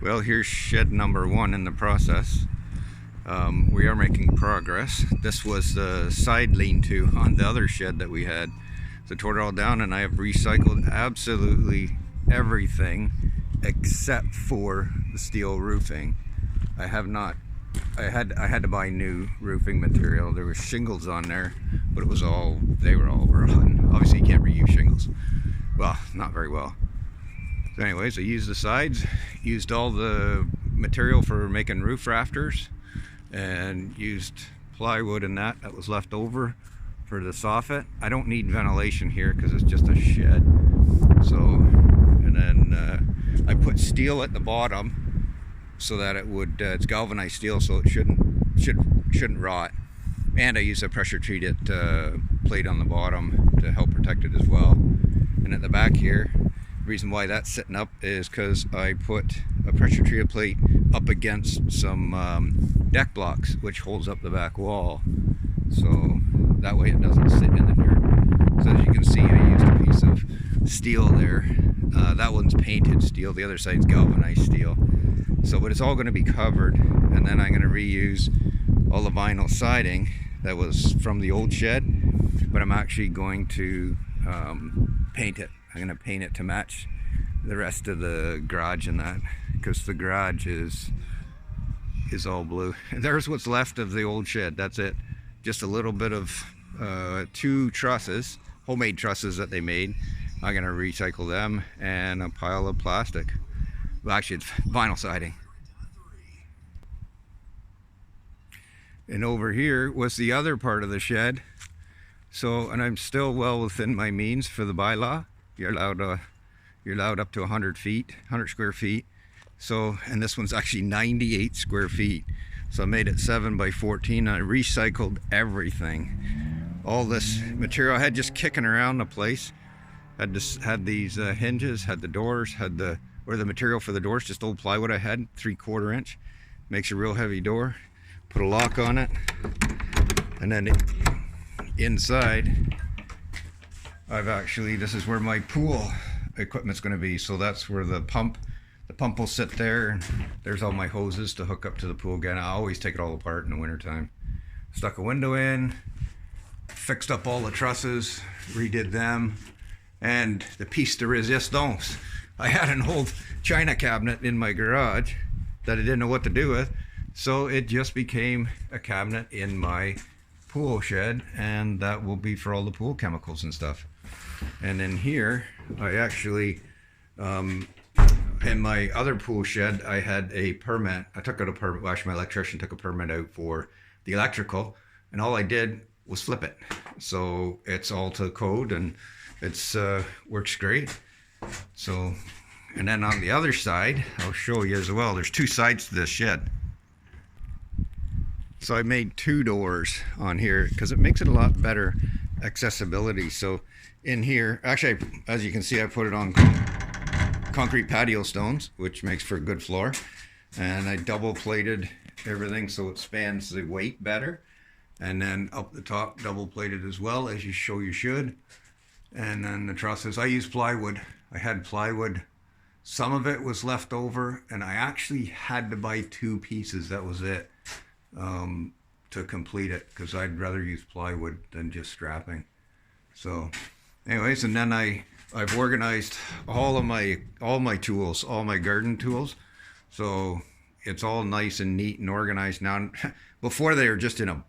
Well, here's shed number 1 in the process. We are making progress. This was the side lean-to on the other shed that we had. So I tore it all down, and I have recycled absolutely everything except for the steel roofing. I have not. I had to buy new roofing material. There was shingles on there, but they were all rotten. Obviously you can't reuse shingles. Well, not very well. So anyways, I used the sides, used all the material for making roof rafters, and used plywood and that was left over for the soffit. I don't need ventilation here because it's just a shed. So, and then I put steel at the bottom so that it would, it's galvanized steel, so it shouldn't rot. And I used a pressure treated plate on the bottom to help protect it as well. And at the back here, the reason why that's sitting up is because I put a pressure treated plate up against some deck blocks, which holds up the back wall. So that way it doesn't sit in the dirt. So as you can see, I used a piece of steel there. That one's painted steel, the other side's galvanized steel. So, but it's all going to be covered, and then I'm going to reuse all the vinyl siding that was from the old shed, but I'm actually going to paint it. I'm going to paint it to match the rest of the garage and that, because the garage is all blue. And there's what's left of the old shed. That's it. Just a little bit of 2 trusses, homemade trusses that they made. I'm going to recycle them, and a pile of plastic. Well, actually it's vinyl siding. And over here was the other part of the shed. So, and I'm still well within my means for the bylaw. You're allowed up to 100 square feet. So, and this one's actually 98 square feet. So I made it 7 by 14. I recycled everything. All this material I had just kicking around the place. Had these hinges, had the doors, had the material for the doors, just old plywood I had, 3/4 inch. Makes a real heavy door. Put a lock on it. And then inside, this is where my pool equipment's going to be. So that's where the pump will sit there. And there's all my hoses to hook up to the pool again. I always take it all apart in the wintertime. Stuck a window in, fixed up all the trusses, redid them. And the piece de resistance, I had an old china cabinet in my garage that I didn't know what to do with. So it just became a cabinet in my pool shed, and that will be for all the pool chemicals and stuff. And in here, I actually, in my other pool shed, I had a permit. I took out a permit, well, actually my electrician took a permit out for the electrical, and all I did was flip it. So it's all to code, and it's works great. So, and then on the other side, I'll show you as well. There's 2 sides to this shed. So I made 2 doors on here because it makes it a lot better accessibility. So in here, actually, as you can see, I put it on concrete patio stones, which makes for a good floor. And I double plated everything so it spans the weight better. And then up the top, double plated as well, as you should. And then the trusses, I use plywood. I had plywood. Some of it was left over, and I actually had to buy 2 pieces. That was it, to complete it, because I'd rather use plywood than just strapping. So, anyways, and then I've organized all my tools, all my garden tools. So it's all nice and neat and organized now. Before they were just in a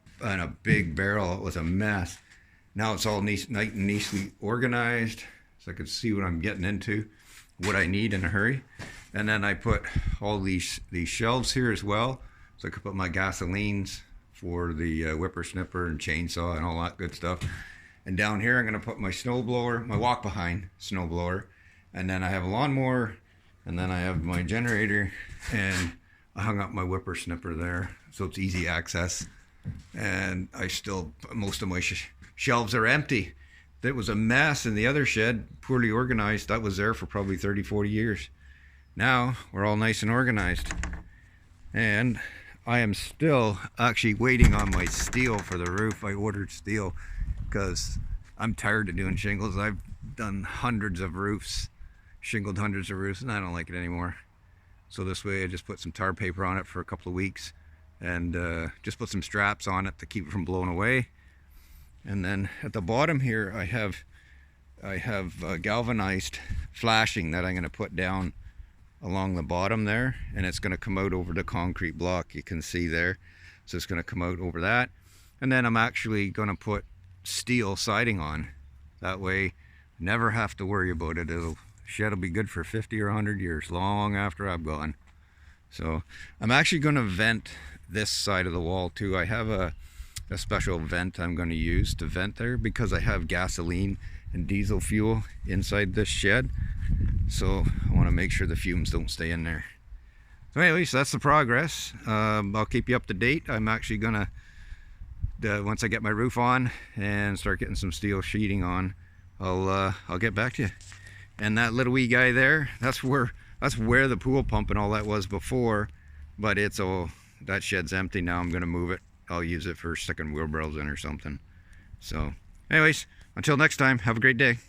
big barrel. It was a mess. Now it's all nice and neatly organized, so I can see what I'm getting into, what I need in a hurry. And then I put all these shelves here as well, so I could put my gasolines for the whippersnipper and chainsaw and all that good stuff. And down here I'm going to put my snowblower, my walk-behind snowblower, and then I have a lawnmower, and then I have my generator, and I hung up my whippersnipper there, so it's easy access. And most of my shelves are empty. That was a mess in the other shed, poorly organized. That was there for probably 30-40 years. Now we're all nice and organized, and I am still actually waiting on my steel for the roof. I ordered steel because I'm tired of doing shingles. I've done hundreds of roofs, shingled hundreds of roofs, and I don't like it anymore. So this way I just put some tar paper on it for a couple of weeks, and just put some straps on it to keep it from blowing away. And then at the bottom here I have galvanized flashing that I'm going to put down along the bottom there, and it's going to come out over the concrete block you can see there. So it's going to come out over that, and then I'm actually going to put steel siding on. That way never have to worry about it. Shed will be good for 50 or 100 years, long after I'm gone. So I'm actually going to vent this side of the wall too. I have a special vent I'm going to use to vent there, because I have gasoline and diesel fuel inside this shed. So I want to make sure the fumes don't stay in there. So anyways, that's the progress. I'll keep you up to date. I'm actually going to, once I get my roof on and start getting some steel sheeting on, I'll get back to you. And that little wee guy there, that's where the pool pump and all that was before, but that shed's empty now. I'm going to move it. I'll use it for sticking wheelbarrows in or something. So anyways, until next time, have a great day.